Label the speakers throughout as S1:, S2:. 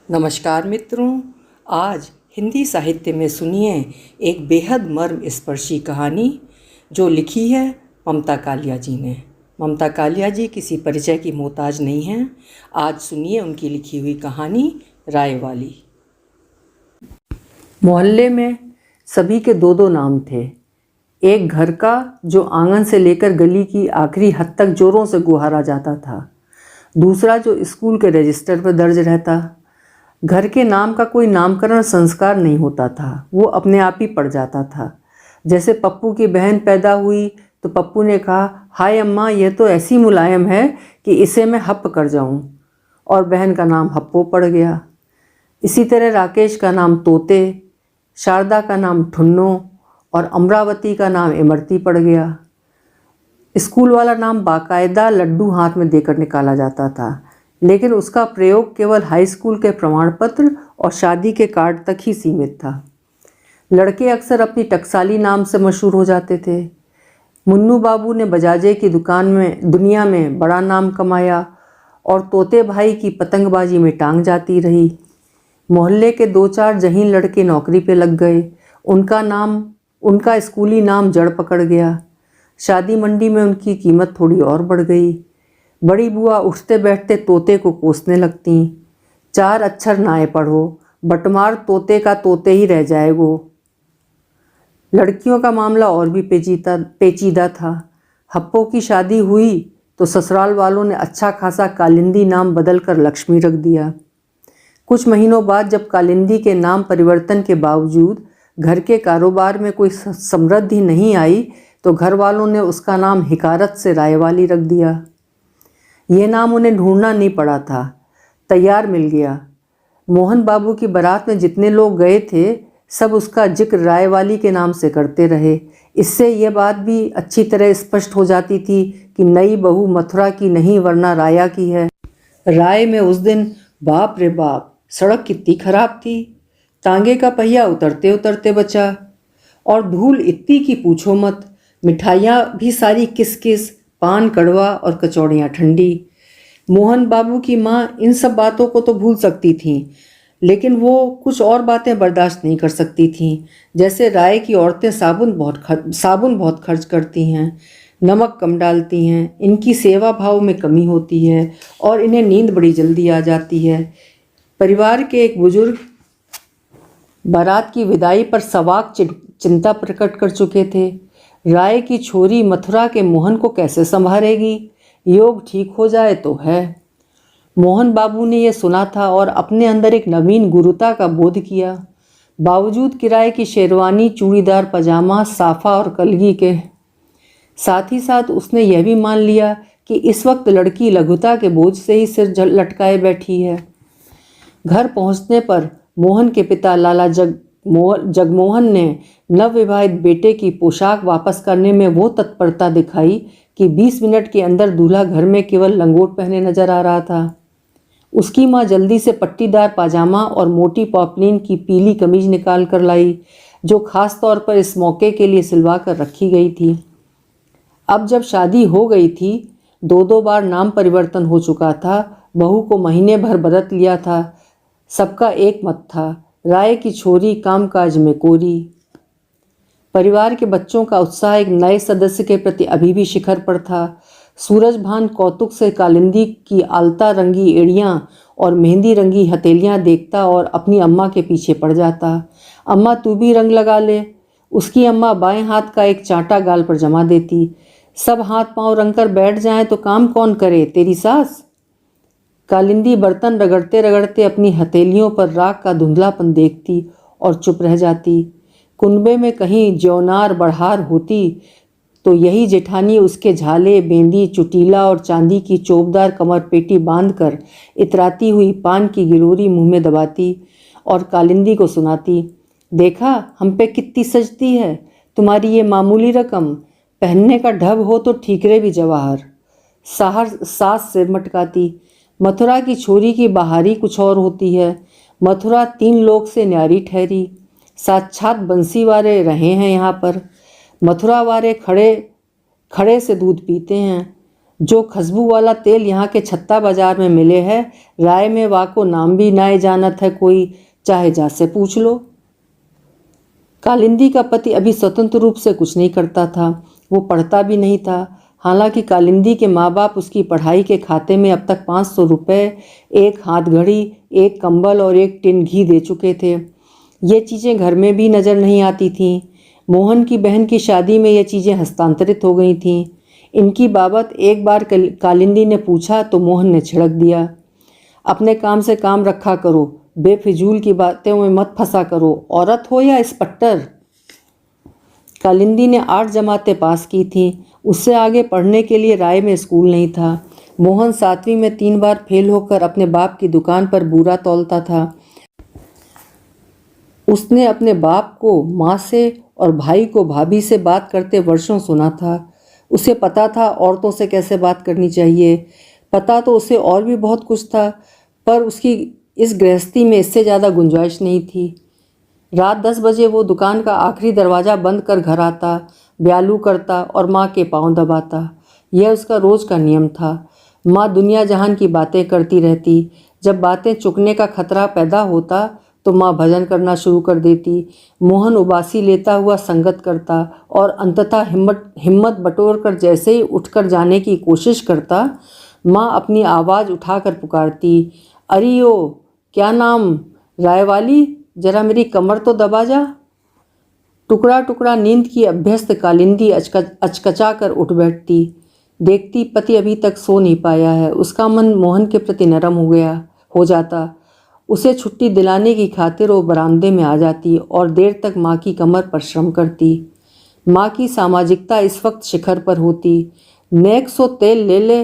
S1: नमस्कार मित्रों, आज हिंदी साहित्य में सुनिए एक बेहद मर्म स्पर्शी कहानी जो लिखी है ममता कालिया जी ने। ममता कालिया जी किसी परिचय की मोहताज नहीं हैं। आज सुनिए उनकी लिखी हुई कहानी राय वाली। मोहल्ले में सभी के दो दो नाम थे। एक घर का जो आंगन से लेकर गली की आखिरी हद तक जोरों से गुहारा जाता था, दूसरा जो स्कूल के रजिस्टर पर दर्ज रहता। घर के नाम का कोई नामकरण संस्कार नहीं होता था, वो अपने आप ही पड़ जाता था। जैसे पप्पू की बहन पैदा हुई तो पप्पू ने कहा, हाय अम्मा, यह तो ऐसी मुलायम है कि इसे मैं हप्प कर जाऊं, और बहन का नाम हप्पो पड़ गया। इसी तरह राकेश का नाम तोते, शारदा का नाम ठुन्नो और अमरावती का नाम इमरती पड़ गया। स्कूल वाला नाम बाकायदा लड्डू हाथ में देकर निकाला जाता था, लेकिन उसका प्रयोग केवल हाई स्कूल के प्रमाण पत्र और शादी के कार्ड तक ही सीमित था। लड़के अक्सर अपनी टकसाली नाम से मशहूर हो जाते थे। मुन्नू बाबू ने बजाजे की दुनिया में बड़ा नाम कमाया और तोते भाई की पतंगबाजी में टांग जाती रही। मोहल्ले के दो चार जहीन लड़के नौकरी पे लग गए। उनका स्कूली नाम जड़ पकड़ गया। शादी मंडी में उनकी कीमत थोड़ी और बढ़ गई। बड़ी बुआ उठते बैठते तोते को कोसने लगती, चार अक्षर नाए पढ़ो, बटमार तोते का तोते ही रह जाएगो। लड़कियों का मामला और भी पेचीदा था। हप्पो की शादी हुई तो ससुराल वालों ने अच्छा खासा कालिंदी नाम बदल कर लक्ष्मी रख दिया। कुछ महीनों बाद जब कालिंदी के नाम परिवर्तन के बावजूद घर के कारोबार में कोई समृद्धि नहीं आई तो घर वालों ने उसका नाम हिकारत से रायवाली रख दिया। ये नाम उन्हें ढूंढना नहीं पड़ा था, तैयार मिल गया। मोहन बाबू की बारात में जितने लोग गए थे सब उसका जिक्र रायवाली के नाम से करते रहे। इससे यह बात भी अच्छी तरह स्पष्ट हो जाती थी कि नई बहू मथुरा की नहीं वरना राया की है। राय में उस दिन बाप रे बाप, सड़क कितनी खराब थी। तांगे का पहिया उतरते उतरते बचा, और धूल इतनी की पूछो मत। मिठाइयाँ भी सारी किस, पान कड़वा और कचौड़ियाँ ठंडी। मोहन बाबू की माँ इन सब बातों को तो भूल सकती थीं, लेकिन वो कुछ और बातें बर्दाश्त नहीं कर सकती थीं। जैसे राय की औरतें साबुन बहुत खर्च करती हैं, नमक कम डालती हैं, इनकी सेवा भाव में कमी होती है और इन्हें नींद बड़ी जल्दी आ जाती है। परिवार के एक बुजुर्ग बारात की विदाई पर सवाक चिंता प्रकट कर चुके थे। राय की छोरी मथुरा के मोहन को कैसे संभालेगी? योग ठीक हो जाए तो है। मोहन बाबू ने यह सुना था और अपने अंदर एक नवीन गुरुता का बोध किया। बावजूद किराए की शेरवानी, चूड़ीदार पजामा, साफा और कलगी के, साथ ही साथ उसने यह भी मान लिया कि इस वक्त लड़की लघुता के बोझ से ही सिर लटकाए बैठी है। घर पहुंचने पर मोहन के पिता लाला जगमोहन ने नवविवाहित बेटे की पोशाक वापस करने में वो तत्परता दिखाई कि 20 मिनट के अंदर दूल्हा घर में केवल लंगोट पहने नजर आ रहा था। उसकी माँ जल्दी से पट्टीदार पाजामा और मोटी पॉपलिन की पीली कमीज निकाल कर लाई, जो खास तौर पर इस मौके के लिए सिलवा कर रखी गई थी। अब जब शादी हो गई थी, दो बार नाम परिवर्तन हो चुका था, बहू को महीने भर बरत लिया था, सबका एक मत था, राय की छोरी कामकाज में कोरी। परिवार के बच्चों का उत्साह एक नए सदस्य के प्रति अभी भी शिखर पर था। सूरजभान कौतुक से कालिंदी की आलता रंगी एड़ियाँ और मेहंदी रंगी हथेलियाँ देखता और अपनी अम्मा के पीछे पड़ जाता। अम्मा तू भी रंग लगा ले। उसकी अम्मा बाएं हाथ का एक चांटा गाल पर जमा देती। सब हाथ पांव रंग कर बैठ जाएं तो काम कौन करे, तेरी सास? कालिंदी बर्तन रगड़ते रगड़ते अपनी हथेलियों पर राख का धुंधलापन देखती और चुप रह जाती। कुनबे में कहीं ज्योनार बढ़ार होती तो यही जेठानी उसके झाले, बेंदी, चुटीला और चांदी की चोबदार कमर पेटी बांधकर इतराती हुई पान की गिलोरी मुंह में दबाती और कालिंदी को सुनाती, देखा हम पे कितनी सजती है, तुम्हारी ये मामूली रकम, पहनने का ढब हो तो ठीकरे भी जवाहर। सास सिर मटकाती, मथुरा की छोरी की बाहरी कुछ और होती है। मथुरा 3 लोक से न्यारी ठहरी, साक्षात बंसी वाले रहे हैं यहाँ पर। मथुरा वाले खड़े से दूध पीते हैं, जो खुशबू वाला तेल यहाँ के छत्ता बाजार में मिले है, राय में वाको नाम भी नाए जानत है कोई, चाहे जा से पूछ लो। कालिंदी का पति अभी स्वतंत्र रूप से कुछ नहीं करता था, वो पढ़ता भी नहीं था। हालांकि कालिंदी के माँ बाप उसकी पढ़ाई के खाते में अब तक 500 रुपये, एक हाथ घड़ी, एक कंबल और एक टिन घी दे चुके थे। ये चीज़ें घर में भी नज़र नहीं आती थीं। मोहन की बहन की शादी में ये चीज़ें हस्तांतरित हो गई थीं। इनकी बाबत एक बार कालिंदी ने पूछा तो मोहन ने छिड़क दिया, अपने काम से काम रखा करो, बेफिजूल की बातों में मत फंसा करो, औरत हो या इंस्पेक्टर। कालिंदी ने 8 जमातें पास की थीं। उससे आगे पढ़ने के लिए राय में स्कूल नहीं था। मोहन 7वीं में 3 बार फेल होकर अपने बाप की दुकान पर बूरा तौलता था। उसने अपने बाप को माँ से और भाई को भाभी से बात करते वर्षों सुना था। उसे पता था औरतों से कैसे बात करनी चाहिए। पता तो उसे और भी बहुत कुछ था, पर उसकी इस गृहस्थी में इससे ज़्यादा गुंजाइश नहीं थी। रात 10 बजे वो दुकान का आखिरी दरवाज़ा बंद कर घर आता, ब्यालू करता और माँ के पाँव दबाता। यह उसका रोज़ का नियम था। माँ दुनिया जहान की बातें करती रहती। जब बातें चुकने का खतरा पैदा होता तो माँ भजन करना शुरू कर देती। मोहन उबासी लेता हुआ संगत करता और अंततः हिम्मत बटोर कर जैसे ही उठकर जाने की कोशिश करता, माँ अपनी आवाज़ उठाकर पुकारती, अरियो क्या नाम रायवाली, जरा मेरी कमर तो दबा जा। टुकड़ा टुकड़ा नींद की अभ्यस्त कालिंदी अचकचा कर उठ बैठती। देखती पति अभी तक सो नहीं पाया है। उसका मन मोहन के प्रति नरम हो जाता। उसे छुट्टी दिलाने की खातिर वो बरामदे में आ जाती और देर तक माँ की कमर पर श्रम करती। माँ की सामाजिकता इस वक्त शिखर पर होती। नेक सो तेल ले ले,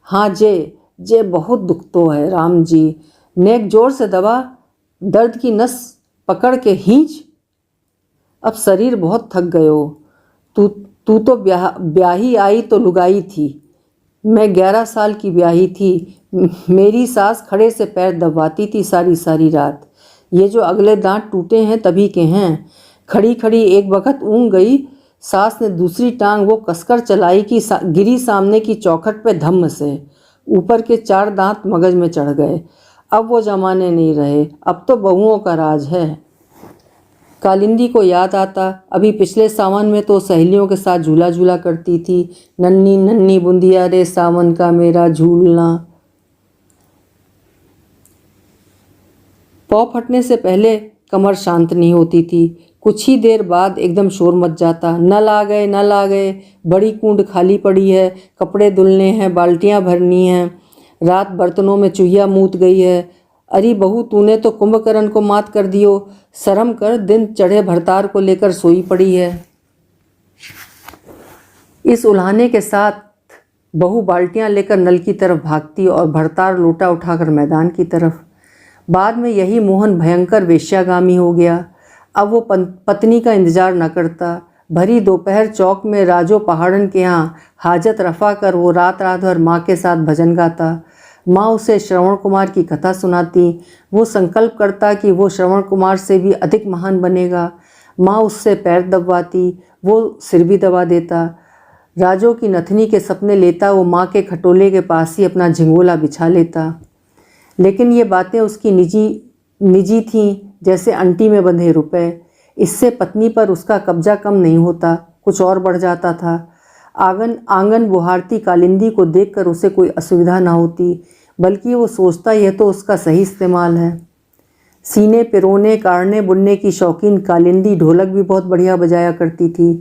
S1: हाँ जे बहुत दुखतो है राम जी, नेक जोर से दबा, दर्द की नस पकड़ के खींच। अब शरीर बहुत थक गयो। तू तो ब्याही आई तो लुगाई थी, मैं 11 साल की ब्याही थी। मेरी सास खड़े से पैर दबाती थी सारी सारी रात। ये जो अगले दांत टूटे हैं तभी के हैं। खड़ी खड़ी एक वक्त ऊँग गई। सास ने दूसरी टांग वो कसकर चलाई कि गिरी सामने की चौखट पे धम्म से। ऊपर के 4 दांत मगज में चढ़ गए। अब वो जमाने नहीं रहे, अब तो बहुओं का राज है। कालिंदी को याद आता, अभी पिछले सावन में तो सहेलियों के साथ झूला झूला करती थी। नन्ही नन्ही बूंदिया रे सावन का मेरा झूलना। पौ फटने से पहले कमर शांत नहीं होती थी। कुछ ही देर बाद एकदम शोर मच जाता, नल आ गए, बड़ी कूंड खाली पड़ी है, कपड़े धुलने हैं, बाल्टियां भरनी हैं, रात बर्तनों में चूहिया मूत गई है। अरे बहू, तूने तो कुंभकर्ण को मात कर दियो, शर्म कर, दिन चढ़े भरतार को लेकर सोई पड़ी है। इस उल्हाने के साथ बहू बाल्टियां लेकर नल की तरफ भागती और भरतार लोटा उठाकर मैदान की तरफ। बाद में यही मोहन भयंकर वेश्यागामी हो गया। अब वो पत्नी का इंतजार न करता। भरी दोपहर चौक में राजो पहाड़न के यहाँ हाजत रफा कर वो रात रात भर माँ के साथ भजन गाता। माँ उसे श्रवण कुमार की कथा सुनाती। वो संकल्प करता कि वो श्रवण कुमार से भी अधिक महान बनेगा। माँ उससे पैर दबाती, वो सिर भी दबा देता। राजो की नथनी के सपने लेता वो माँ के खटोले के पास ही अपना झिंगोला बिछा लेता। लेकिन ये बातें उसकी निजी थीं, जैसे अंटी में बंधे रुपए। इससे पत्नी पर उसका कब्जा कम नहीं होता, कुछ और बढ़ जाता था। आंगन बुहारती कालिंदी को देखकर उसे कोई असुविधा ना होती, बल्कि वो सोचता यह तो उसका सही इस्तेमाल है। सीने पिरोने काटने बुनने की शौकीन कालिंदी ढोलक भी बहुत बढ़िया बजाया करती थी।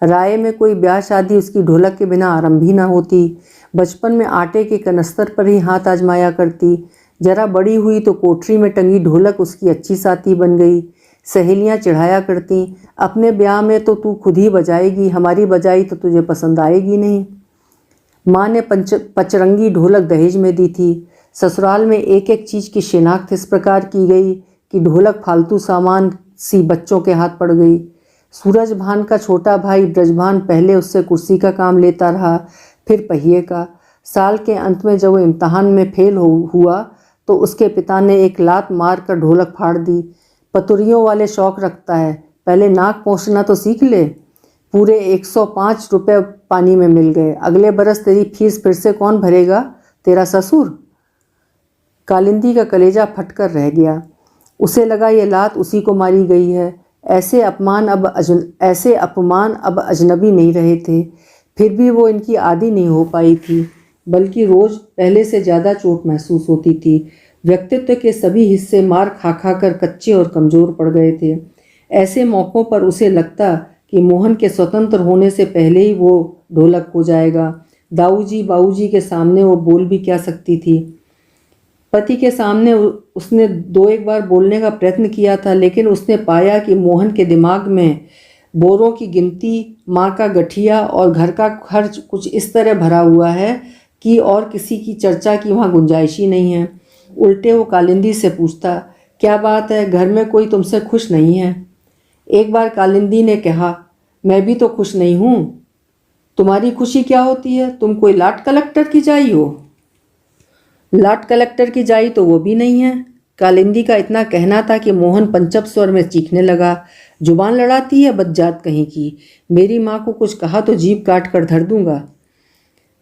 S1: राय में कोई ब्याह शादी उसकी ढोलक के बिना आरंभ ही ना होती। बचपन में आटे के कनस्तर पर ही हाथ आजमाया करती। जरा बड़ी हुई तो कोठरी में टंगी ढोलक उसकी अच्छी साथी बन गई। सहेलियां चिढ़ाया करती, अपने ब्याह में तो तू खुद ही बजाएगी, हमारी बजाई तो तुझे पसंद आएगी नहीं। माँ ने पचरंगी ढोलक दहेज में दी थी। ससुराल में एक एक चीज़ की शिनाख्त इस प्रकार की गई कि ढोलक फालतू सामान सी बच्चों के हाथ पड़ गई। सूरज भान का छोटा भाई ब्रजभान पहले उससे कुर्सी का काम लेता रहा, फिर पहिए का। साल के अंत में जब वो इम्तहान में फेल हुआ तो उसके पिता ने एक लात मार कर ढोलक फाड़ दी। पतुरियों वाले शौक रखता है, पहले नाक पोंछना तो सीख ले। पूरे 105 रुपये पानी में मिल गए। अगले बरस तेरी फीस फिर से कौन भरेगा? तेरा ससुर। कालिंदी का कलेजा फटकर रह गया। उसे लगा ये लात उसी को मारी गई है। ऐसे अपमान अब अजनबी नहीं रहे थे। फिर भी वो इनकी आदी नहीं हो पाई थी, बल्कि रोज़ पहले से ज़्यादा चोट महसूस होती थी। व्यक्तित्व के सभी हिस्से मार खा खा कर कच्चे और कमज़ोर पड़ गए थे। ऐसे मौक़ों पर उसे लगता कि मोहन के स्वतंत्र होने से पहले ही वो ढोलक हो जाएगा। दाऊजी बाऊजी के सामने वो बोल भी क्या सकती थी। पति के सामने उसने 2-1 बार बोलने का प्रयत्न किया था, लेकिन उसने पाया कि मोहन के दिमाग में बोरों की गिनती, माँ का गठिया और घर का खर्च कुछ इस तरह भरा हुआ है कि और किसी की चर्चा की वहाँ गुंजाइश ही नहीं है। उल्टे वो कालिंदी से पूछता, क्या बात है, घर में कोई तुमसे खुश नहीं है? एक बार कालिंदी ने कहा, मैं भी तो खुश नहीं हूँ। तुम्हारी खुशी क्या होती है? तुम कोई लाट कलेक्टर की जाई हो? लाट कलेक्टर की जाई तो वो भी नहीं है। कालिंदी का इतना कहना था कि मोहन पंचम स्वर में चीखने लगा, जुबान लड़ाती है बदजात कहीं की। मेरी माँ को कुछ कहा तो जीभ काट कर धर दूंगा।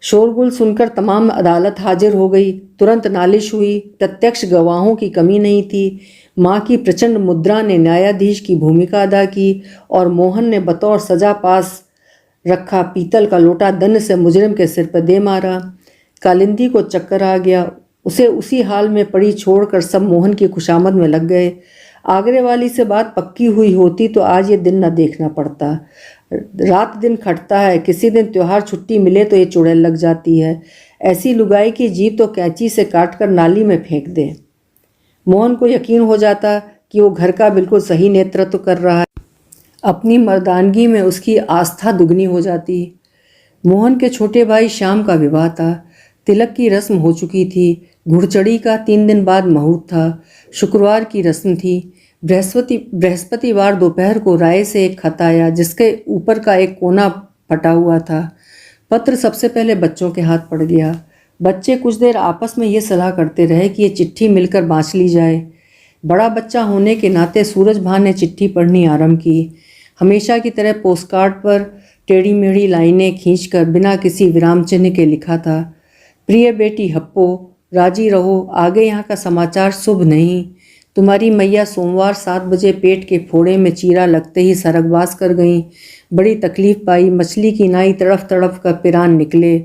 S1: शोरगुल सुनकर तमाम अदालत हाजिर हो गई। तुरंत नालिश हुई। प्रत्यक्ष गवाहों की कमी नहीं थी। माँ की प्रचंड मुद्रा ने न्यायाधीश की भूमिका अदा की और मोहन ने बतौर सजा पास रखा पीतल का लोटा दंड से मुजरिम के सिर पर दे मारा। कालिंदी को चक्कर आ गया। उसे उसी हाल में पड़ी छोड़कर सब मोहन की खुशामद में लग गए। आगरे वाली से बात पक्की हुई होती तो आज ये दिन न देखना पड़ता। रात दिन खटता है, किसी दिन त्योहार छुट्टी मिले तो ये चुड़ैल लग जाती है। ऐसी लुगाई की जीभ तो कैंची से काटकर नाली में फेंक दे। मोहन को यकीन हो जाता कि वो घर का बिल्कुल सही नेतृत्व कर रहा है। अपनी मर्दानगी में उसकी आस्था दुगनी हो जाती। मोहन के छोटे भाई श्याम का विवाह था। तिलक की रस्म हो चुकी थी। घुड़चढ़ी का 3 दिन बाद मुहूर्त था। शुक्रवार की रस्म थी। बृहस्पतिवार दोपहर को राय से एक खत आया, जिसके ऊपर का एक कोना फटा हुआ था। पत्र सबसे पहले बच्चों के हाथ पड़ गया। बच्चे कुछ देर आपस में ये सलाह करते रहे कि ये चिट्ठी मिलकर बाँच ली जाए। बड़ा बच्चा होने के नाते सूरज भान ने चिट्ठी पढ़नी आरंभ की। हमेशा की तरह पोस्टकार्ड पर टेढ़ी मेढ़ी लाइनें खींचकर बिना किसी विराम चिन्ह के लिखा था, प्रिय बेटी हप्पो, राजी रहो, आगे यहाँ का समाचार शुभ नहीं। तुम्हारी मैया सोमवार 7 बजे पेट के फोड़े में चीरा लगते ही सरगवास कर गईं। बड़ी तकलीफ पाई। मछली की नाई तड़फ तड़फ कर पिरान निकले।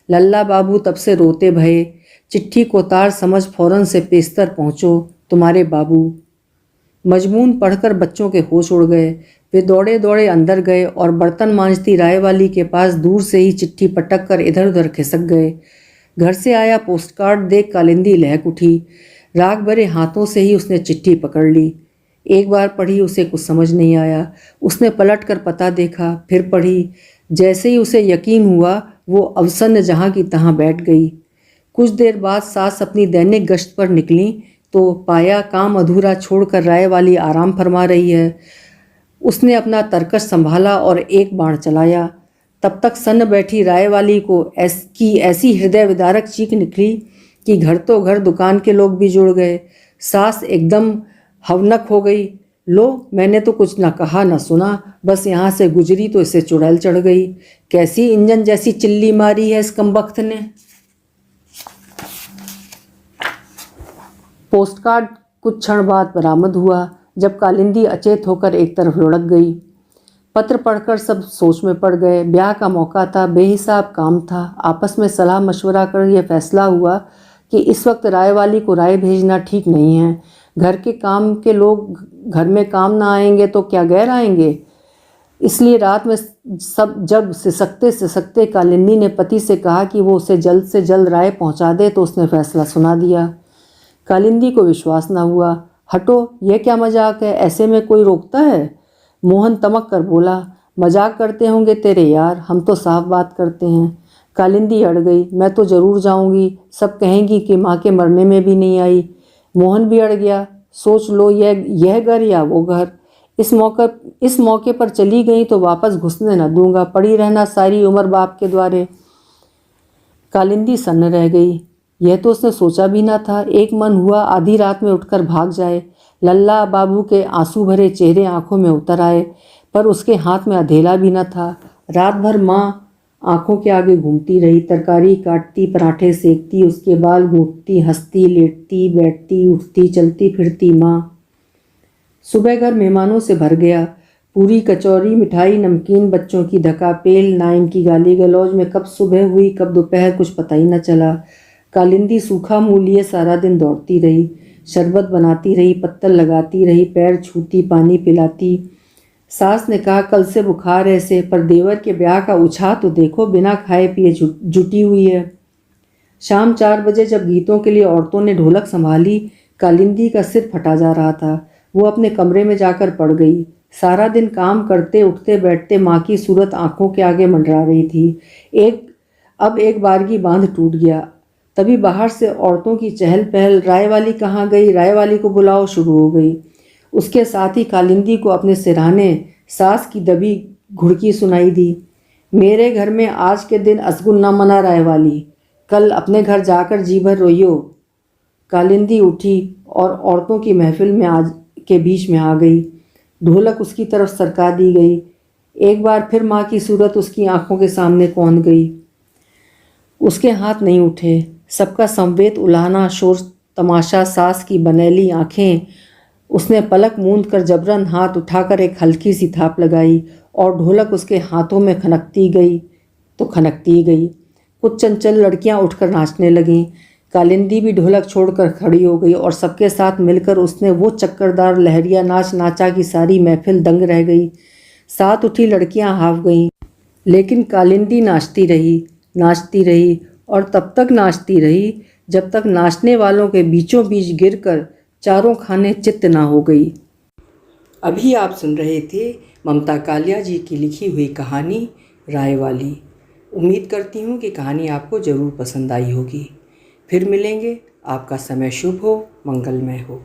S1: लल्ला बाबू तब से रोते भये। चिट्ठी को तार समझ फौरन से पेस्तर पहुँचो, तुम्हारे बाबू। मजमून पढ़कर बच्चों के होश उड़ गए। वे दौड़े दौड़े अंदर गए और बर्तन मांजती रायवाली के पास दूर से ही चिट्ठी पटक कर इधर उधर खिसक गए। घर से आया पोस्टकार्ड देख कालिंदी लहक उठी। राग भरे हाथों से ही उसने चिट्ठी पकड़ ली। एक बार पढ़ी, उसे कुछ समझ नहीं आया। उसने पलट कर पता देखा, फिर पढ़ी। जैसे ही उसे यकीन हुआ, वो अवसन्न जहाँ की तहाँ बैठ गई। कुछ देर बाद सास अपनी दैनिक गश्त पर निकली तो पाया काम अधूरा छोड़कर राय वाली आराम फरमा रही है। उसने अपना तरकश संभाला और एक बाण चलाया। तब तक सन्न बैठी राय वाली को ऐसी हृदय विदारक चीख निकली कि घर तो घर, दुकान के लोग भी जुड़ गए। सास एकदम हवनक हो गई। लो, मैंने तो कुछ न कहा न सुना, बस यहाँ से गुजरी तो इसे चुड़ैल चढ़ गई। कैसी इंजन जैसी चिल्ली मारी है इस कमबख्त ने। पोस्टकार्ड कुछ क्षण बाद बरामद हुआ, जब कालिंदी अचेत होकर एक तरफ लुढ़क गई। पत्र पढ़कर सब सोच में पड़ गए। ब्याह का मौका था, बेहिसाब काम था। आपस में सलाह मशवरा कर यह फैसला हुआ कि इस वक्त रायवाली को राय भेजना ठीक नहीं है। घर के काम के लोग घर में काम ना आएंगे तो क्या गैर आएंगे। इसलिए रात में जब सिसकते कालिंदी ने पति से कहा कि वो उसे जल्द से जल्द राय पहुंचा दे, तो उसने फैसला सुना दिया। कालिंदी को विश्वास न हुआ। हटो, यह क्या मजाक है, ऐसे में कोई रोकता है? मोहन तमक कर बोला, मजाक करते होंगे तेरे यार, हम तो साफ बात करते हैं। कालिंदी अड़ गई। मैं तो ज़रूर जाऊंगी, सब कहेंगी कि माँ के मरने में भी नहीं आई। मोहन भी अड़ गया। सोच लो, यह घर या वो घर। इस मौके पर चली गई तो वापस घुसने न दूंगा, पड़ी रहना सारी उम्र बाप के द्वारे। कालिंदी सन्न रह गई। यह तो उसने सोचा भी ना था। एक मन हुआ आधी रात में उठकर भाग जाए। लल्ला बाबू के आंसू भरे चेहरे आंखों में उतर आए। पर उसके हाथ में अधेला भी न था। रात भर माँ आंखों के आगे घूमती रही, तरकारी काटती, पराठे सेकती, उसके बाल गूंथती, हंसती, लेटती, बैठती, उठती, चलती फिरती माँ। सुबह घर मेहमानों से भर गया। पूरी, कचौरी, मिठाई, नमकीन, बच्चों की धकापेल, नाइन की गाली गलौज में कब सुबह हुई कब दोपहर कुछ पता ही न चला। कालिंदी सूखा मुँह लिए सारा दिन दौड़ती रही, शरबत बनाती रही, पत्तल लगाती रही, पैर छूती, पानी पिलाती। सास ने कहा कल से बुखार ऐसे, पर देवर के ब्याह का उछाह तो देखो, बिना खाए पिए जुटी हुई है। शाम 4 बजे जब गीतों के लिए औरतों ने ढोलक संभाली, कालिंदी का सिर फटा जा रहा था। वो अपने कमरे में जाकर पड़ गई। सारा दिन काम करते उठते बैठते माँ की सूरत आंखों के आगे मंडरा रही थी। अब एक बारगी बांध टूट गया। तभी बाहर से औरतों की चहल पहल, राय वाली कहाँ गई, राय वाली को बुलाओ, शुरू हो गई। उसके साथ ही कालिंदी को अपने सिरहाने सास की दबी घुड़की सुनाई दी। मेरे घर में आज के दिन असगुन न मना राय वाली, कल अपने घर जाकर जी भर रोइयो। कालिंदी उठी और औरतों की महफिल में आज के बीच में आ गई। ढोलक उसकी तरफ सरका दी गई। एक बार फिर माँ की सूरत उसकी आंखों के सामने कौंध गई। उसके हाथ नहीं उठे। सबका संवेद उलाहना, शोर तमाशा, सास की बनेली आंखें। उसने पलक मूंद कर जबरन हाथ उठाकर एक हल्की सी थाप लगाई और ढोलक उसके हाथों में खनकती गई तो खनकती गई। कुछ चंचल लड़कियां उठकर नाचने लगीं। कालिंदी भी ढोलक छोड़कर खड़ी हो गई और सबके साथ मिलकर उसने वो चक्करदार लहरिया नाच नाचा कि सारी महफिल दंग रह गई। साथ उठी लड़कियां हाफ गईं, लेकिन कालिंदी नाचती रही और तब तक नाचती रही जब तक नाचने वालों के बीचों बीच गिरकर चारों खाने चित्त ना हो गई। अभी आप सुन रहे थे ममता कालिया जी की लिखी हुई कहानी राय वाली। उम्मीद करती हूँ कि कहानी आपको ज़रूर पसंद आई होगी। फिर मिलेंगे। आपका समय शुभ हो, मंगलमय हो।